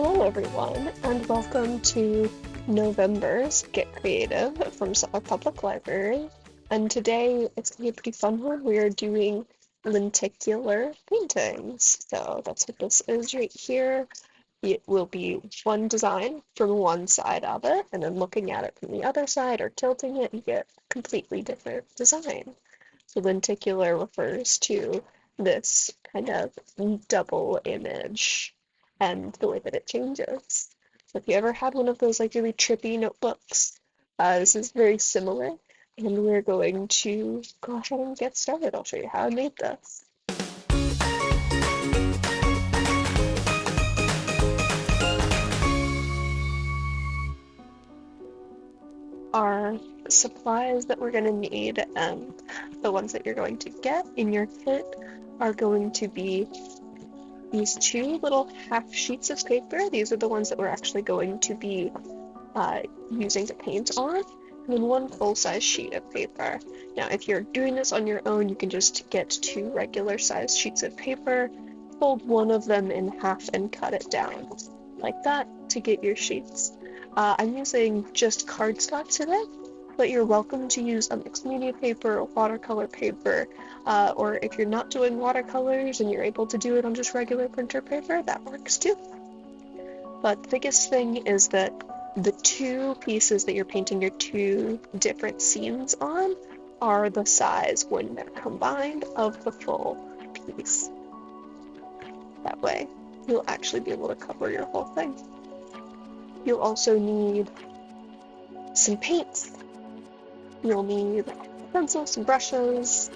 Hello everyone, and welcome to November's Get Creative from Suffolk Public Library. And today it's going to be a pretty fun one. We are doing lenticular paintings. So that's what this is right here. It will be one design from one side of it, and then looking at it from the other side or tilting it, you get a completely different design. So lenticular refers to this kind of double image and the way that it changes. So if you ever had one of those like really trippy notebooks, this is very similar, and we're going to go ahead and get started. I'll show you how I made this. Our supplies that we're going to need and the ones that you're going to get in your kit are going to be these two little half sheets of paper. These are the ones that we're actually going to be using to paint on, and then one full-size sheet of paper. Now, if you're doing this on your own, you can just get two regular-sized sheets of paper, fold one of them in half, and cut it down like that to get your sheets. I'm using just cardstock today, but you're welcome to use a mixed media paper, watercolor paper, or if you're not doing watercolors and you're able to do it on just regular printer paper, that works too. But the biggest thing is that the two pieces that you're painting your two different scenes on are the size when they're combined of the full piece. That way, you'll actually be able to cover your whole thing. You'll also need some paints. You'll need pencils, some brushes,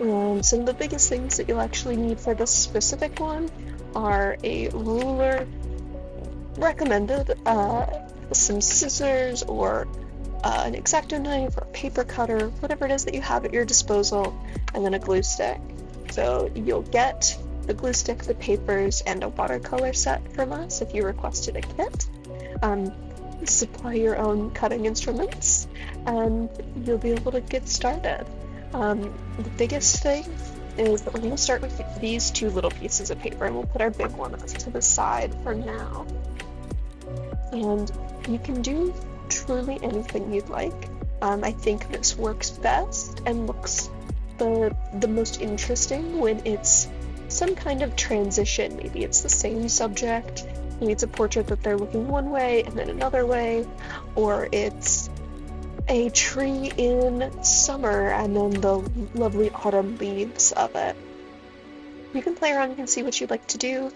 and some of the biggest things that you'll actually need for this specific one are a ruler, recommended, some scissors, or an X-Acto knife, or a paper cutter, whatever it is that you have at your disposal, and then a glue stick. So you'll get the glue stick, the papers, and a watercolor set from us if you requested a kit. Supply your own cutting instruments, and you'll be able to get started. The biggest thing is that we're going to start with these two little pieces of paper, and we'll put our big one to the side for now. And you can do truly anything you'd like. I think this works best and looks the most interesting when it's some kind of transition. Maybe it's the same subject, maybe it's a portrait that they're looking one way and then another way, or it's a tree in summer and then the lovely autumn leaves of it. You can play around and see what you'd like to do.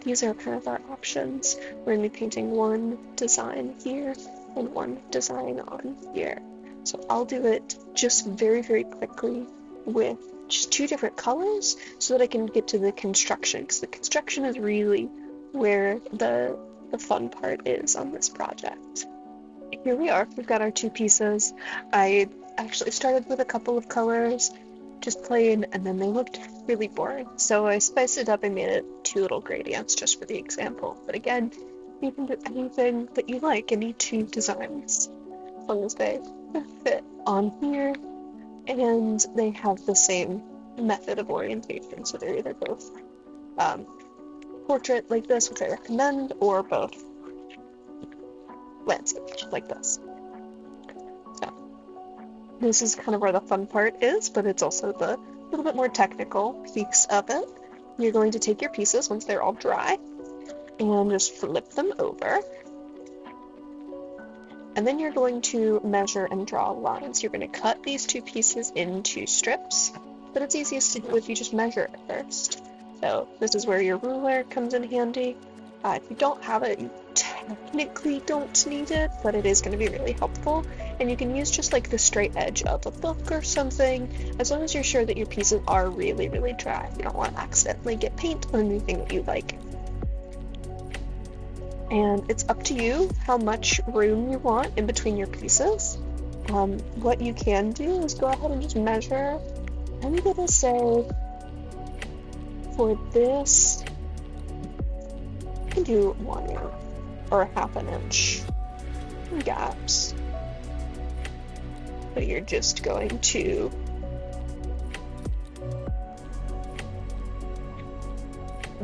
These are kind of our options. We're going to be painting one design here and one design on here. So I'll do it just very, very quickly with just two different colors so that I can get to the construction, because the construction is really where the fun part is on this project. Here we are. We've got our two pieces. I actually started with a couple of colors, just plain, and then they looked really boring. So I spiced it up and made it two little gradients just for the example. But again, you can do anything that you like, any two designs, as long as they fit on here and they have the same method of orientation. So they're either both portrait like this, which I recommend, or both landscape like this. So this is kind of where the fun part is, but it's also the little bit more technical piece of it. You're going to take your pieces once they're all dry and just flip them over. And then you're going to measure and draw lines. You're going to cut these two pieces into strips, but it's easiest to do if you just measure it first. So this is where your ruler comes in handy. If you don't have it, you technically don't need it, but it is going to be really helpful. And you can use just like the straight edge of a book or something, as long as you're sure that your pieces are really, really dry. You don't want to accidentally get paint on anything that you like. And it's up to you how much room you want in between your pieces. What you can do is go ahead and just measure. I'm going to say for this, you can do 1 inch or half an inch gaps. But you're just going to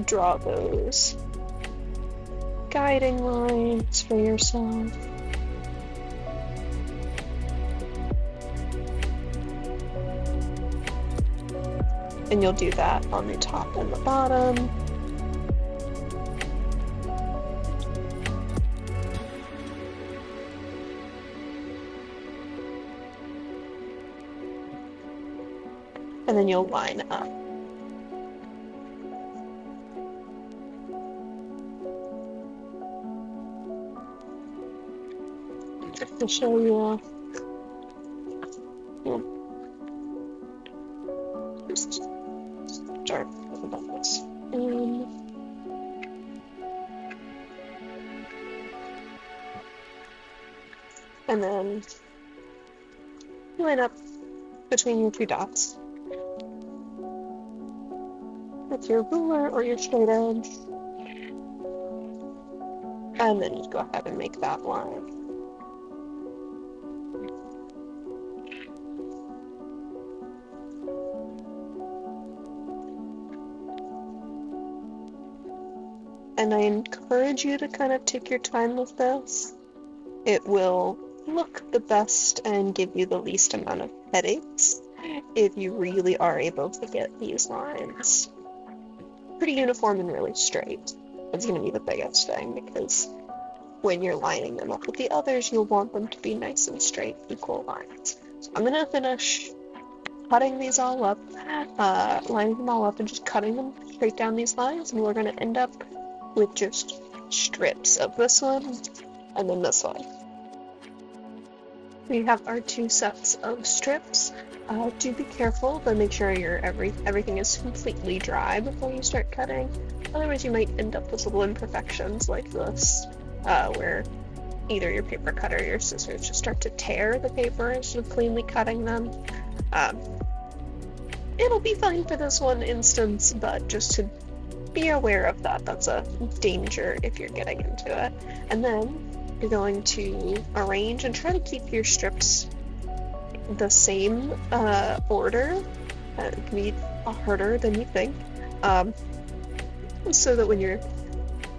draw those guiding lines for yourself. And you'll do that on the top and the bottom. And then you'll line up. Just to show you, just start about this. And then line up between your two dots with your ruler or your straight edge, and then just go ahead and make that line. And I encourage you to kind of take your time with this. It will look the best and give you the least amount of headaches if you really are able to get these lines pretty uniform and really straight. That's going to be the biggest thing, because when you're lining them up with the others, you'll want them to be nice and straight, equal lines. So I'm going to finish cutting these all up, lining them all up and just cutting them straight down these lines, and we're going to end up with just strips of this one and then this one. We have our two sets of strips. Do be careful, but make sure everything is completely dry before you start cutting. Otherwise you might end up with little imperfections like this, where either your paper cutter or your scissors just start to tear the paper instead of cleanly cutting them. It'll be fine for this one instance, but just to be aware of that. That's a danger if you're getting into it. And then you're going to arrange and try to keep your strips the same order. It can be harder than you think, so that when you're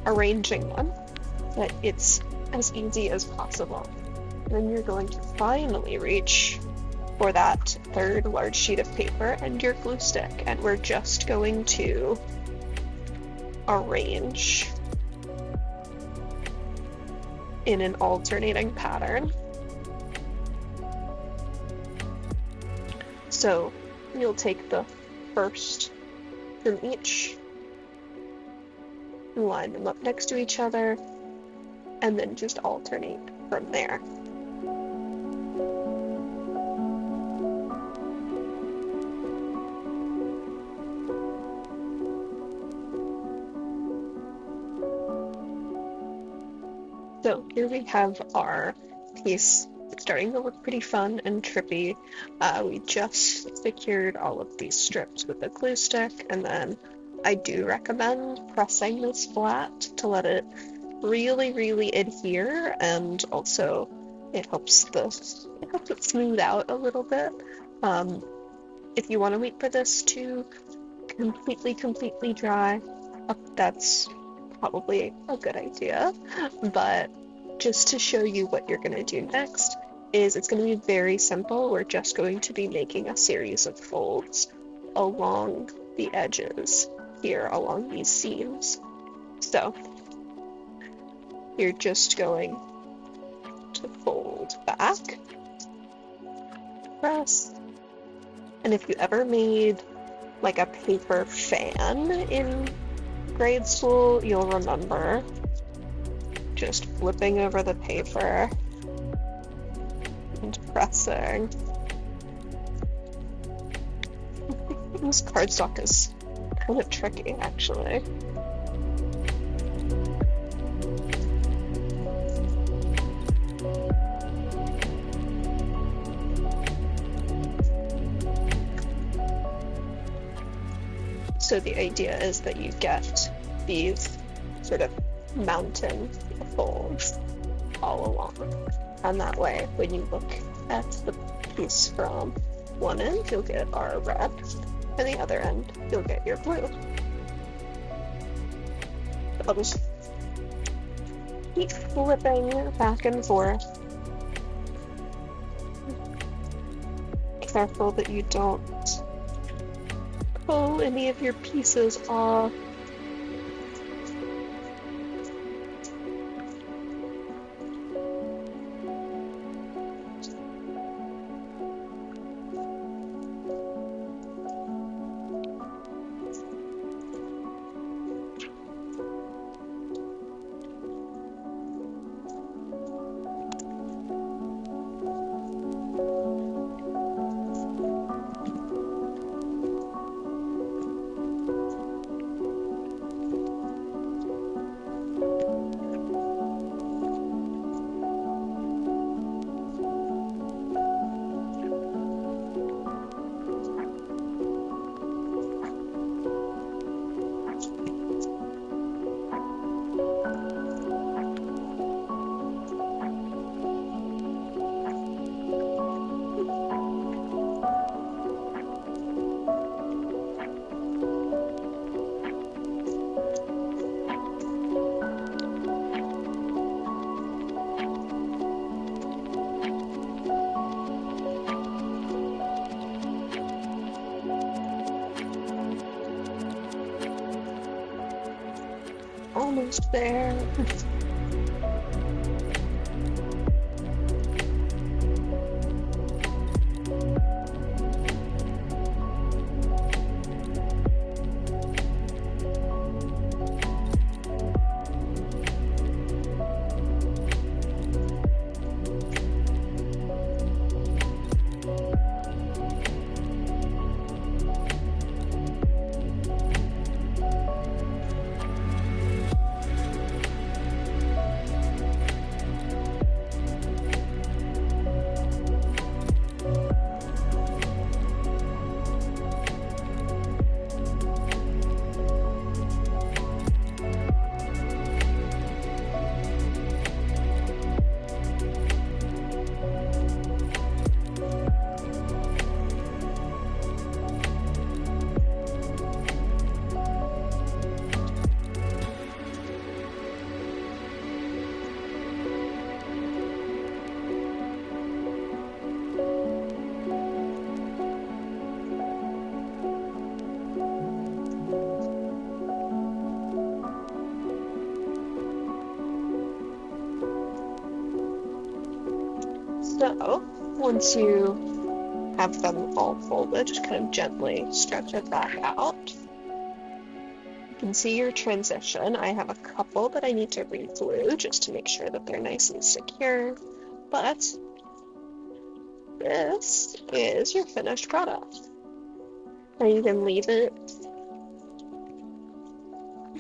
arranging them, that it's as easy as possible. And then you're going to finally reach for that third large sheet of paper and your glue stick, and we're just going to arrange in an alternating pattern. So you'll take the first from each, line them up next to each other, and then just alternate from there. So here we have our piece. It's starting to look pretty fun and trippy. We just secured all of these strips with a glue stick, and then I do recommend pressing this flat to let it really adhere, and also it helps it smooth out a little bit. If you want to wait for this to completely dry, that's probably a good idea, but just to show you what you're going to do next is it's going to be very simple. We're just going to be making a series of folds along the edges here, along these seams. So you're just going to fold back, press, and if you ever made like a paper fan in grade school, you'll remember just flipping over the paper and pressing. This cardstock is kind of tricky, actually. So the idea is that you get these sort of mountain folds all along. And that way, when you look at the piece from one end, you'll get our red, and the other end, you'll get your blue. I'll just keep flipping back and forth. Careful that you don't pull any of your pieces off. Almost there. So, once you have them all folded, just kind of gently stretch it back out. You can see your transition. I have a couple that I need to re-glue just to make sure that they're nice and secure, but this is your finished product. Now you can leave it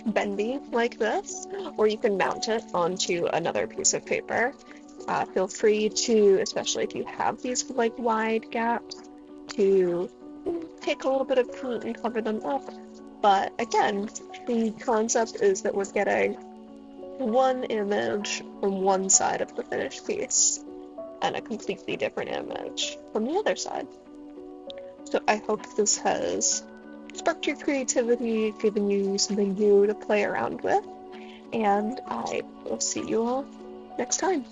bendy like this, or you can mount it onto another piece of paper. Feel free to, especially if you have these like wide gaps, to take a little bit of paint and cover them up. But again, the concept is that we're getting one image from one side of the finished piece and a completely different image from the other side. So I hope this has sparked your creativity, given you something new to play around with, and I will see you all next time.